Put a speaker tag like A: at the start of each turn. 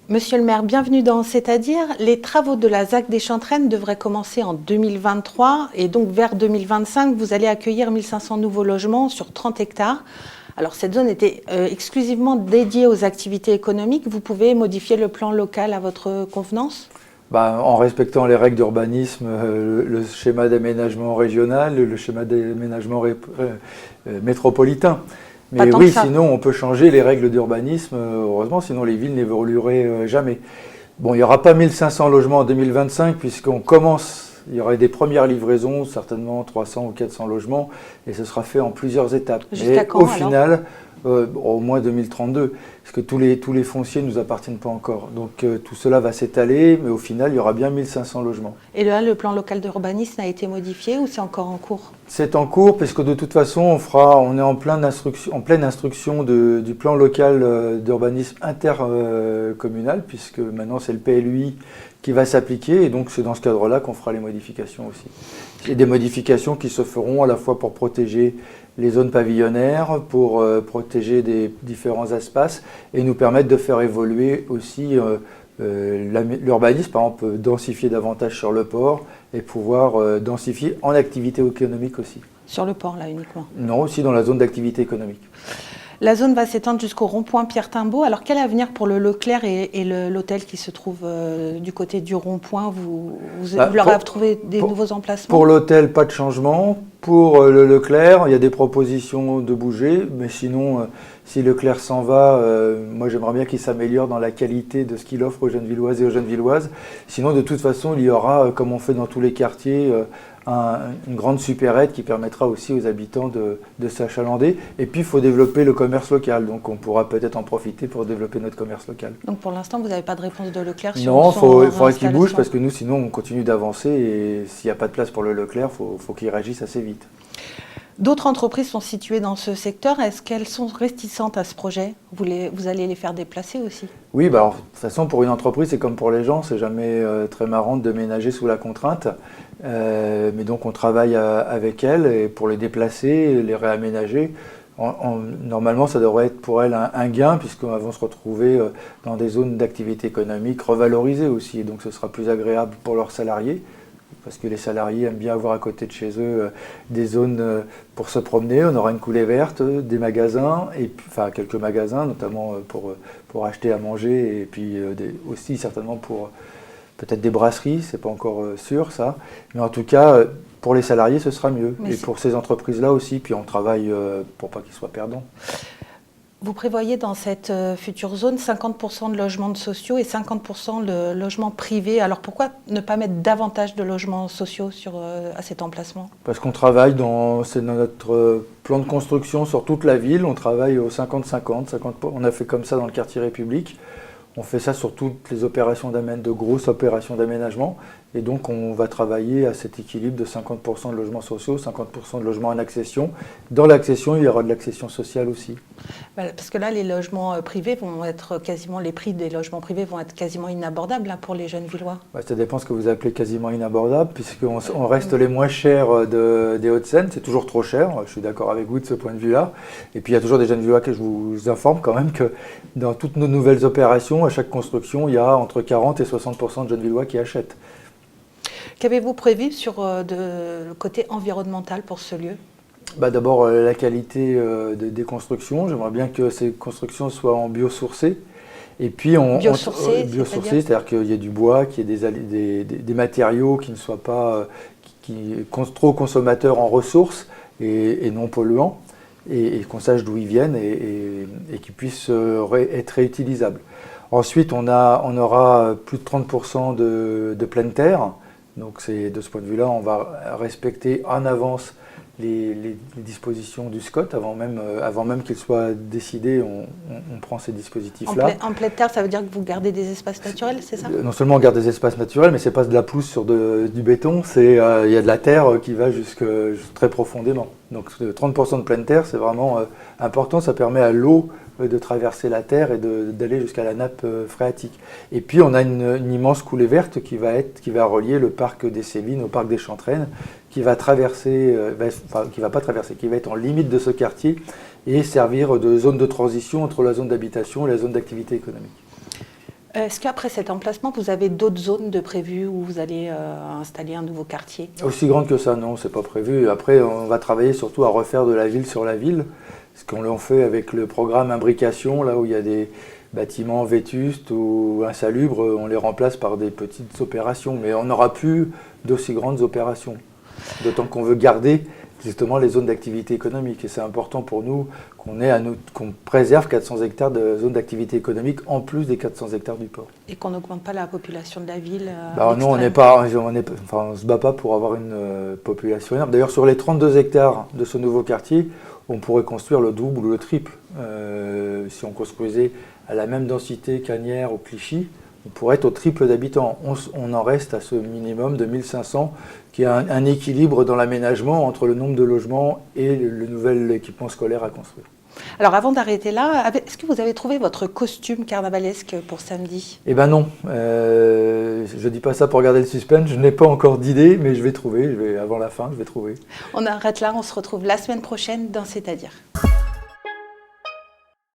A: Monsieur le maire, bienvenue dans C'est-à-dire. Les travaux de la ZAC des Chantraines devraient commencer en 2023 et donc vers 2025, vous allez accueillir 1500 nouveaux logements sur 30 hectares. Alors cette zone était exclusivement dédiée aux activités économiques. Vous pouvez modifier le plan local à votre convenance ?
B: En respectant les règles d'urbanisme, le schéma d'aménagement régional, le schéma d'aménagement métropolitain. Mais oui, sinon on peut changer les règles d'urbanisme, heureusement, sinon les villes n'évolueraient jamais. Bon, il n'y aura pas 1500 logements en 2025 puisqu'on commence, il y aurait des premières livraisons, certainement 300 ou 400 logements, et ce sera fait en plusieurs étapes.
A: Jusqu'à quand,
B: au final, au moins 2032, parce que tous les fonciers ne nous appartiennent pas encore. Donc tout cela va s'étaler, mais au final, il y aura bien 1500 logements.
A: Et là, le plan local d'urbanisme a été modifié ou c'est encore en cours ?
B: C'est en cours, parce que de toute façon, on est en pleine instruction du plan local d'urbanisme intercommunal, puisque maintenant c'est le PLUI qui va s'appliquer, et donc c'est dans ce cadre-là qu'on fera les modifications aussi. Et des modifications qui se feront à la fois pour protéger les zones pavillonnaires, pour protéger des différents espaces, et nous permettre de faire évoluer aussi l'urbanisme, par exemple, densifier davantage sur le port, et pouvoir densifier en activité économique aussi.
A: Sur le port, là, uniquement ?
B: Non, aussi dans la zone d'activité économique.
A: La zone va s'étendre jusqu'au rond-point Pierre-Timbaud. Alors, quel avenir pour le Leclerc et l'hôtel qui se trouve du côté du rond-point ? Vous leur avez trouvé des nouveaux emplacements ?
B: Pour l'hôtel, pas de changement. Pour le Leclerc, il y a des propositions de bouger. Mais sinon, si Leclerc s'en va, moi j'aimerais bien qu'il s'améliore dans la qualité de ce qu'il offre aux Gennevilloises et aux Gennevilloises. Sinon, de toute façon, il y aura, comme on fait dans tous les quartiers, une grande supérette qui permettra aussi aux habitants de s'achalander. Et puis, il faut développer le commerce local. Donc, on pourra peut-être en profiter pour développer notre commerce local.
A: Donc, pour l'instant, vous n'avez pas de réponse de Leclerc sur
B: Non, il faudrait qu'il bouge parce que nous, sinon, on continue d'avancer. Et s'il n'y a pas de place pour le Leclerc, il faut qu'il réagisse assez vite.
A: D'autres entreprises sont situées dans ce secteur. Est-ce qu'elles sont réticentes à ce projet ? Vous allez les faire déplacer aussi ?
B: Oui, de toute façon, pour une entreprise, c'est comme pour les gens. C'est jamais très marrant de déménager sous la contrainte. Mais donc, on travaille avec elles et pour les déplacer, les réaménager. Normalement, ça devrait être pour elles un gain, puisqu'elles vont se retrouver dans des zones d'activité économique revalorisées aussi. Et donc, ce sera plus agréable pour leurs salariés. Parce que les salariés aiment bien avoir à côté de chez eux des zones pour se promener. On aura une coulée verte, des magasins, quelques magasins, notamment pour acheter à manger, et puis aussi certainement pour peut-être des brasseries, c'est pas encore sûr ça. Mais en tout cas, pour les salariés, ce sera mieux. Et pour ces entreprises-là aussi, puis on travaille pour pas qu'ils soient perdants.
A: Vous prévoyez dans cette future zone 50% de logements sociaux et 50% de logements privés. Alors pourquoi ne pas mettre davantage de logements sociaux à cet emplacement ?
B: Parce qu'on travaille c'est dans notre plan de construction sur toute la ville. On travaille au 50-50. On a fait comme ça dans le quartier République. On fait ça sur toutes les opérations de grosses opérations d'aménagement. Et donc, on va travailler à cet équilibre de 50% de logements sociaux, 50% de logements en accession. Dans l'accession, il y aura de l'accession sociale aussi.
A: Parce que là, les logements privés vont être les prix des logements privés vont être quasiment inabordables pour les Gennevillois.
B: Ça dépend ce que vous appelez quasiment inabordable, puisqu'on reste les moins chers des Hauts-de-Seine. C'est toujours trop cher, je suis d'accord avec vous de ce point de vue-là. Et puis, il y a toujours des Gennevillois que je vous informe quand même que dans toutes nos nouvelles opérations, à chaque construction, il y a entre 40 et 60% de Gennevillois qui achètent.
A: Qu'avez-vous prévu sur le côté environnemental pour ce lieu ?
B: D'abord, la qualité des constructions. J'aimerais bien que ces constructions soient en biosourcé. Et puis,
A: biosourcé,
B: c'est-à-dire qu'il y ait du bois, qu'il y ait des matériaux qui ne soient pas trop consommateurs en ressources et non polluants, et qu'on sache d'où ils viennent et qu'ils puissent être réutilisables. Ensuite, on aura plus de 30% de pleine terre. Donc de ce point de vue-là, on va respecter en avance les dispositions du SCOT avant même qu'il soit décidé. On prend ces dispositifs-là.
A: En pleine terre, ça veut dire que vous gardez des espaces naturels, c'est ça ?
B: Non seulement on garde des espaces naturels, mais c'est pas de la pelouse sur du béton. Il y a de la terre qui va jusque très profondément. Donc 30% de pleine terre, c'est vraiment important. Ça permet à l'eau de traverser la terre et d'aller jusqu'à la nappe phréatique. Et puis on a une immense coulée verte qui va relier le parc des Cévines au parc des Chantraines, qui va traverser, qui va pas traverser, qui va être en limite de ce quartier et servir de zone de transition entre la zone d'habitation et la zone d'activité économique.
A: Est-ce qu'après cet emplacement, vous avez d'autres zones de prévues où vous allez installer un nouveau quartier?
B: Aussi grande que ça, non, c'est pas prévu. Après, on va travailler surtout à refaire de la ville sur la ville, ce qu'on l'a fait avec le programme imbrication, là où il y a des bâtiments vétustes ou insalubres, on les remplace par des petites opérations, mais on n'aura plus d'aussi grandes opérations. D'autant qu'on veut garder justement les zones d'activité économique. Et c'est important pour nous qu'on préserve 400 hectares de zones d'activité économique en plus des 400 hectares du port.
A: Et qu'on n'augmente pas la population de la ville
B: Non, on ne se bat pas pour avoir une population énorme. D'ailleurs, sur les 32 hectares de ce nouveau quartier, on pourrait construire le double ou le triple. Si on construisait à la même densité qu'Asnières ou Clichy, on pourrait être au triple d'habitants. On en reste à ce minimum de 1500, qui est un équilibre dans l'aménagement entre le nombre de logements et le nouvel équipement scolaire à construire.
A: Alors avant d'arrêter là, est-ce que vous avez trouvé votre costume carnavalesque pour samedi?
B: Eh ben non, je ne dis pas ça pour garder le suspense, je n'ai pas encore d'idée, mais je vais trouver, avant la fin, je vais trouver.
A: On arrête là, on se retrouve la semaine prochaine dans C'est-à-dire.